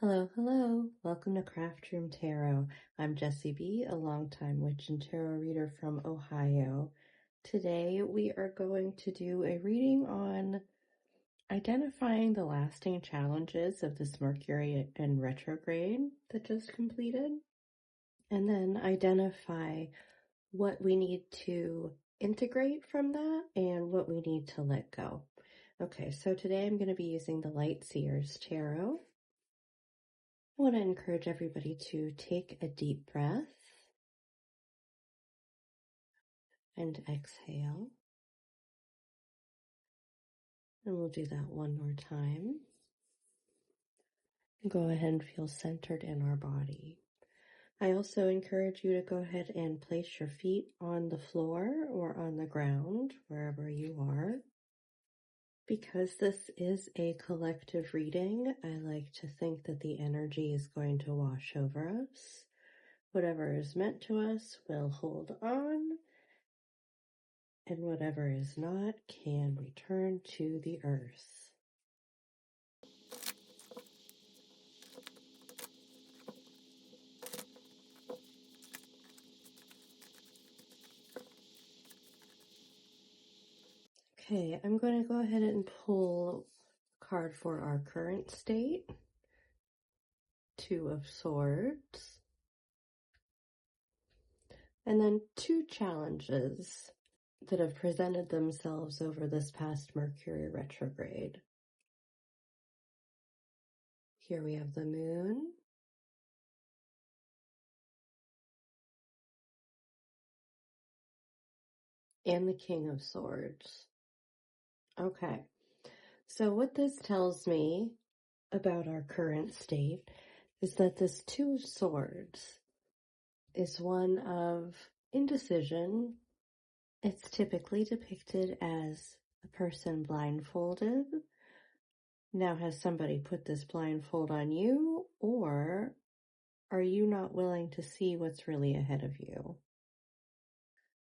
Hello, hello. Welcome to Craft Room Tarot. I'm Jessie B., a longtime witch and tarot reader from Ohio. Today we are going to do a reading on identifying the lasting challenges of this Mercury and retrograde that just completed, and then identify what we need to integrate from that and what we need to let go. Okay, so today I'm going to be using the Light Seers Tarot. I want to encourage everybody to take a deep breath and exhale. And we'll do that one more time. Go ahead and feel centered in our body. I also encourage you to go ahead and place your feet on the floor or on the ground, wherever you are. Because this is a collective reading, I like to think that the energy is going to wash over us. Whatever is meant to us will hold on, and whatever is not can return to the earth. Okay, I'm going to go ahead and pull a card for our current state. Two of Swords. And then two challenges that have presented themselves over this past Mercury retrograde. Here we have the Moon. And the King of Swords. Okay, so what this tells me about our current state is that this Two of Swords is one of indecision. It's typically depicted as a person blindfolded. Now, has somebody put this blindfold on you, or are you not willing to see what's really ahead of you?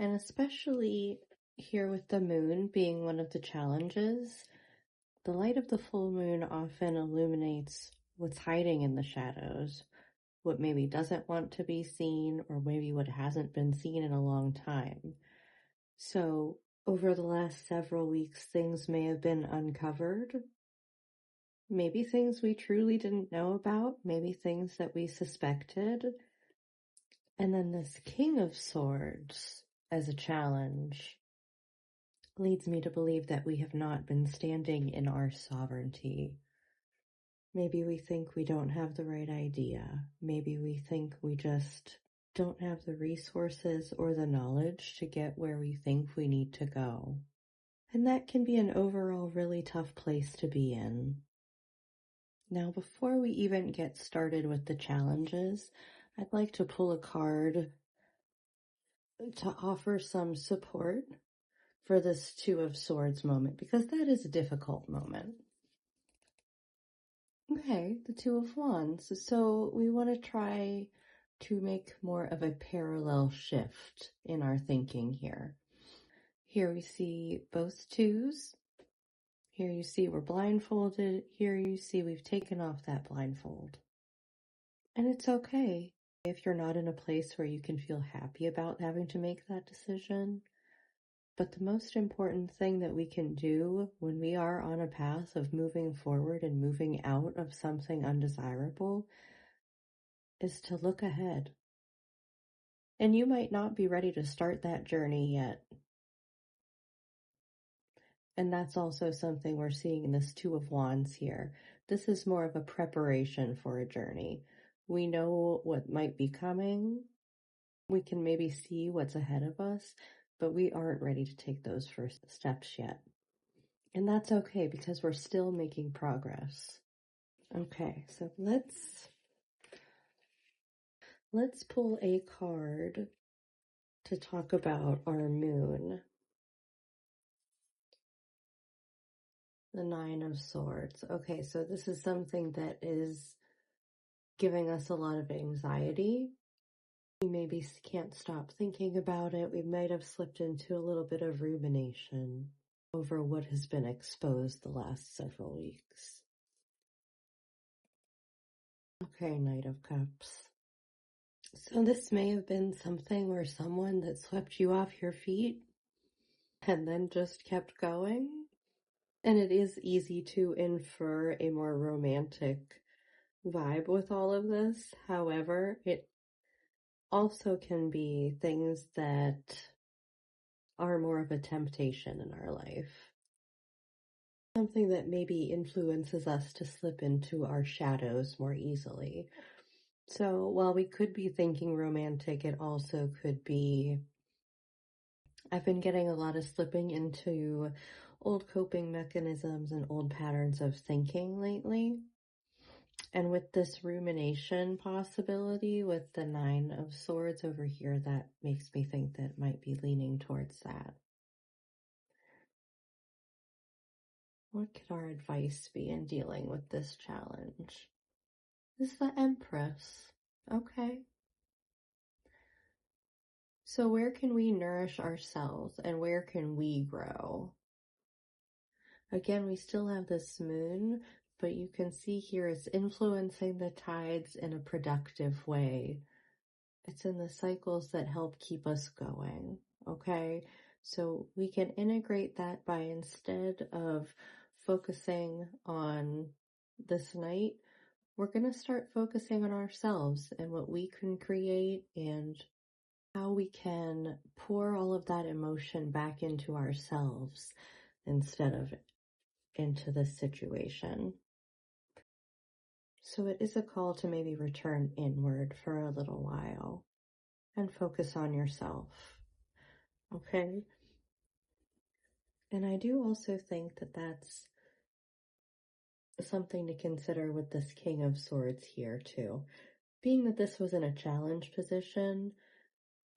And especially here with the moon being one of the challenges, the light of the full moon often illuminates what's hiding in the shadows, what maybe doesn't want to be seen, or maybe what hasn't been seen in a long time. So over the last several weeks, things may have been uncovered. Maybe things we truly didn't know about, maybe things that we suspected. And then this King of Swords as a challenge leads me to believe that we have not been standing in our sovereignty. Maybe we think we don't have the right idea. Maybe we think we just don't have the resources or the knowledge to get where we think we need to go. And that can be an overall really tough place to be in. Now, before we even get started with the challenges, I'd like to pull a card to offer some support for this Two of Swords moment, because that is a difficult moment. Okay, the Two of Wands. So we want to try to make more of a parallel shift in our thinking here. Here we see both twos. Here you see we're blindfolded. Here you see we've taken off that blindfold. And it's okay if you're not in a place where you can feel happy about having to make that decision. But the most important thing that we can do when we are on a path of moving forward and moving out of something undesirable is to look ahead. And you might not be ready to start that journey yet. And that's also something we're seeing in this Two of Wands here. This is more of a preparation for a journey. We know what might be coming. We can maybe see what's ahead of us, but we aren't ready to take those first steps yet. And that's okay because we're still making progress. Okay, so let's pull a card to talk about our moon. The Nine of Swords. Okay, so this is something that is giving us a lot of anxiety. We maybe can't stop thinking about it. We might have slipped into a little bit of rumination over what has been exposed the last several weeks. Okay, Knight of Cups. So this may have been something where someone that swept you off your feet and then just kept going. And it is easy to infer a more romantic vibe with all of this. However, it also can be things that are more of a temptation in our life. Something that maybe influences us to slip into our shadows more easily. So while we could be thinking romantic, it also could be, I've been getting a lot of slipping into old coping mechanisms and old patterns of thinking lately. And with this rumination possibility with the Nine of Swords over here, that makes me think that might be leaning towards that. What could our advice be in dealing with this challenge? This is the Empress. Okay. So where can we nourish ourselves and where can we grow? Again, we still have this moon, but you can see here it's influencing the tides in a productive way. It's in the cycles that help keep us going, okay? So we can integrate that by, instead of focusing on this night, we're going to start focusing on ourselves and what we can create and how we can pour all of that emotion back into ourselves instead of into this situation. So it is a call to maybe return inward for a little while and focus on yourself. Okay? And I do also think that that's something to consider with this King of Swords here too. Being that this was in a challenge position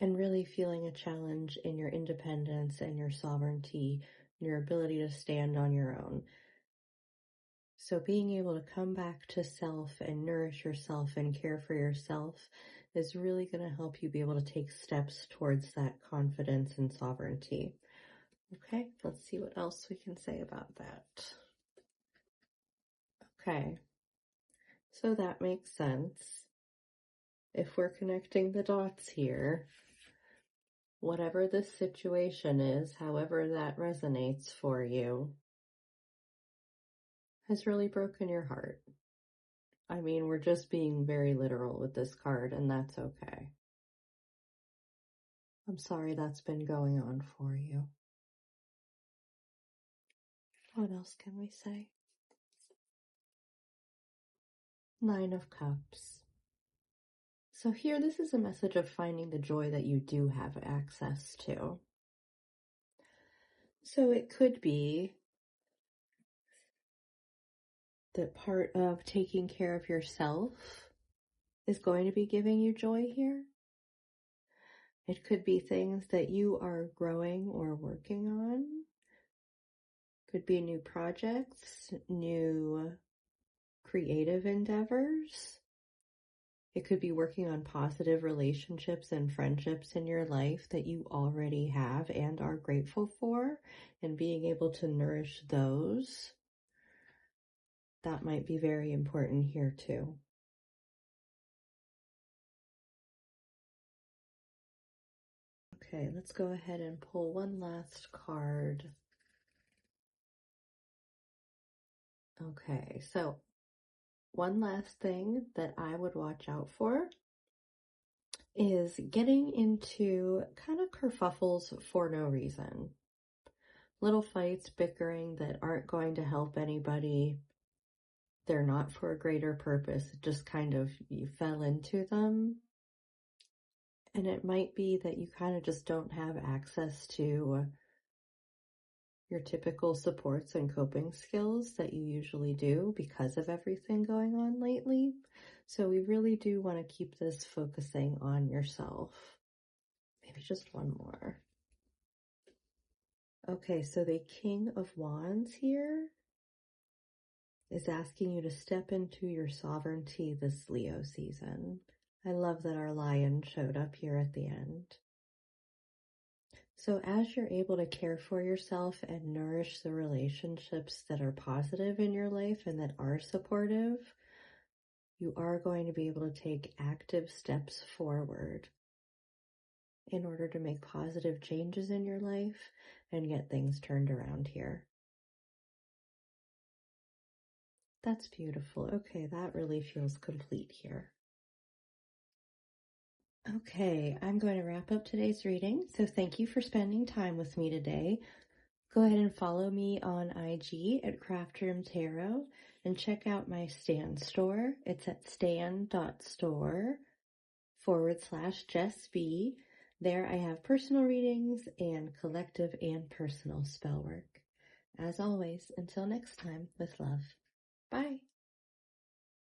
and really feeling a challenge in your independence and your sovereignty, and your ability to stand on your own. So being able to come back to self and nourish yourself and care for yourself is really going to help you be able to take steps towards that confidence and sovereignty. Okay, let's see what else we can say about that. Okay, so that makes sense. If we're connecting the dots here, whatever this situation is, however that resonates for you, has really broken your heart. I mean, we're just being very literal with this card, and that's okay. I'm sorry that's been going on for you. What else can we say? Nine of Cups. So here, this is a message of finding the joy that you do have access to. So it could be that part of taking care of yourself is going to be giving you joy here. It could be things that you are growing or working on. Could be new projects, new creative endeavors. It could be working on positive relationships and friendships in your life that you already have and are grateful for, and being able to nourish those. That might be very important here too. Okay, let's go ahead and pull one last card. Okay, so one last thing that I would watch out for is getting into kind of kerfuffles for no reason. Little fights, bickering that aren't going to help anybody. They're not for a greater purpose. It just kind of, you fell into them. And it might be that you kind of just don't have access to your typical supports and coping skills that you usually do because of everything going on lately. So we really do want to keep this focusing on yourself. Maybe just one more. Okay, so the King of Wands here is asking you to step into your sovereignty this Leo season. I love that our lion showed up here at the end. So as you're able to care for yourself and nourish the relationships that are positive in your life and that are supportive, you are going to be able to take active steps forward in order to make positive changes in your life and get things turned around here. That's beautiful. Okay, that really feels complete here. Okay, I'm going to wrap up today's reading. So thank you for spending time with me today. Go ahead and follow me on IG at Craft Room Tarot and check out my Stan store. It's at stan.store/Jess B. There I have personal readings and collective and personal spell work. As always, until next time, with love. Bye.